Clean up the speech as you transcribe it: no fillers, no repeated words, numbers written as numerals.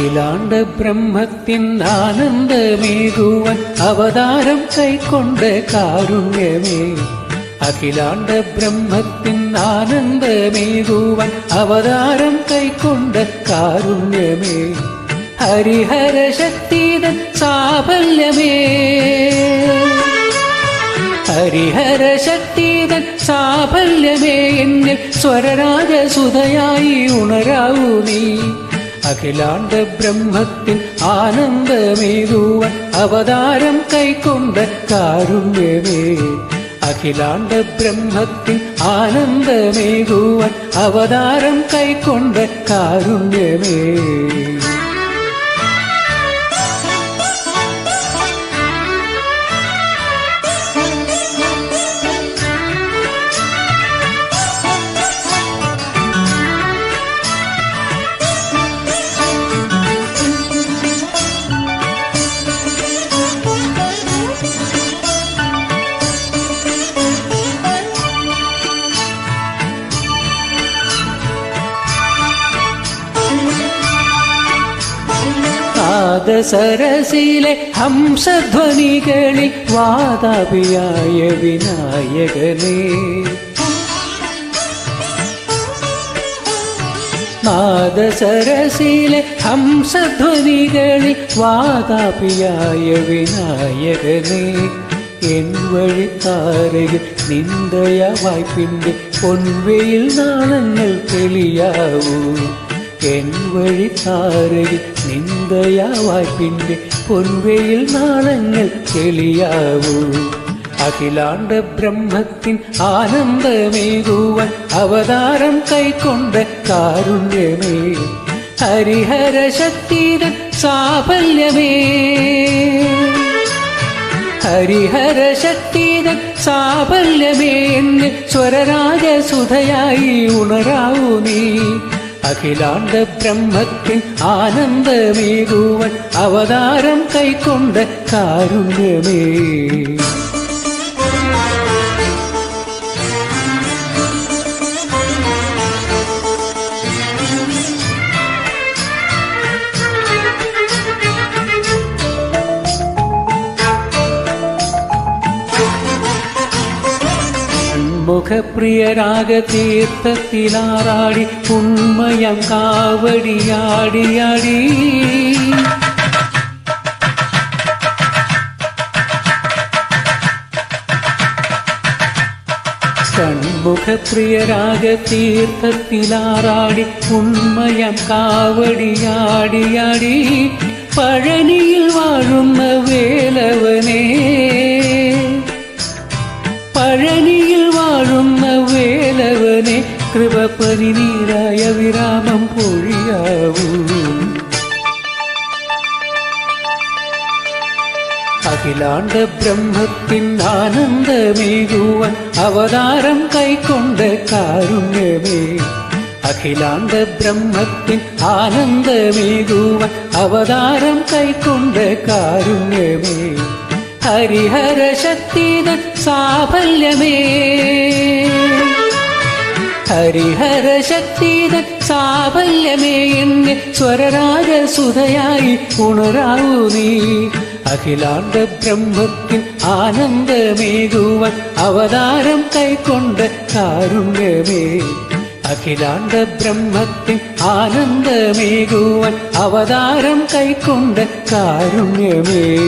അഖിലാണ്ട ബ്രഹ്മത്തിൻ ആനന്ദമേകുവൻ അവതാരം കൈക്കൊണ്ട കാരുണ്യമേ. അഖിലാണ്ട ബ്രഹ്മത്തിൻ ആനന്ദമേകുവൻ അവതാരം കൈക്കൊണ്ട കാരുണ്യമേ. ഹരിഹര ശക്തിതൻ സാഫല്യമേ. ഹരിഹര ശക്തിതൻ സാഫല്യമേ. എന്നിൽ സ്വരരാജസുതയായി ഉണരാവൂ നീ. അഖിലാണ്ട ബ്രഹ്മത്തിൻ ആനന്ദമേകുവൻ അവതാരം കൈക്കൊണ്ട കാരുണ്യമേ. അഖിലാണ്ട ബ്രഹ്മത്തിൻ ആനന്ദമേകുവൻ അവതാരം കൈക്കൊണ്ട കാരുണ്യമേ. സരസിലെ ഹംസധ്വനികളിൽ വാതാപിയായ വിനായകനേ. നാദസരസിലെ ഹംസധ്വനികളിൽ വാതാപിയായ വിനായകനേ. എൻ വഴിത്താരയിൽ നിന്ദയ വായ്പിന്റെ പൊൻവെയിൽ നാളങ്ങൾ തെളിയാവൂ. എൻ വഴിത്താരയിൽ നിന്ദയാ വായ്പിന്റെ പൊൻവെയിൽ നാളങ്ങൾ തെളിയാവൂ. അഖിലാണ്ട ബ്രഹ്മത്തിൻ ആനന്ദമേകുവൻ അവതാരം കൈക്കൊണ്ട കാരുണ്യമേ. ഹരിഹര ശക്തിതൻ സാഫല്യമേ. ഹരിഹര ശക്തിതൻ സാഫല്യമേ. എന്നിൽ സ്വരരാജസുതയായി ഉണരാവൂ നീ. അഖിലാണ്ട ബ്രഹ്മത്തിൻ ആനന്ദമേകുവൻ അവതാരം കൈക്കൊണ്ട കാരുണ്യമേ. മുഖപ്രിയരാഗതീർത്ഥത്തിലാറാടി ഉണ്മയം കാവടിയാടിയാടി. ഷൺമുഖപ്രിയരാഗതീർത്ഥത്തിലാറാടി ഉണ്മയം കാവടിയാടിയാടി. പഴനിയിൽ വാഴുന്ന വേലവനേ. പഴനിയിൽ വാഴുന്ന വേലവനെ കൃപപരിനീരായ വിരാമം പൊഴിയാവൂ. അഖിലാണ്ട ബ്രഹ്മത്തിൻ ആനന്ദമേകുവൻ അവതാരം കൈക്കൊണ്ട കാരുണ്യമേ. അഖിലാണ്ട ബ്രഹ്മത്തിൻ ആനന്ദമേകുവൻ അവതാരം കൈക്കൊണ്ട കാരുണ്യമേ. ഹരിഹര ശക്തിതൻ സാഫല്യമേ. ഹരിഹര ശക്തിതൻ സാഫല്യമേ. എന്നിൽ സ്വരരാജസുതയായി ഉണരാവൂ നീ. അഖിലാണ്ട ബ്രഹ്മത്തിൻ ആനന്ദമേകുവൻ അവതാരം കൈക്കൊണ്ട കാരുണ്യമേ. അഖിലാണ്ട ബ്രഹ്മത്തിൻ ആനന്ദമേകുവൻ അവതാരം കൈക്കൊണ്ട കാരുണ്യമേ.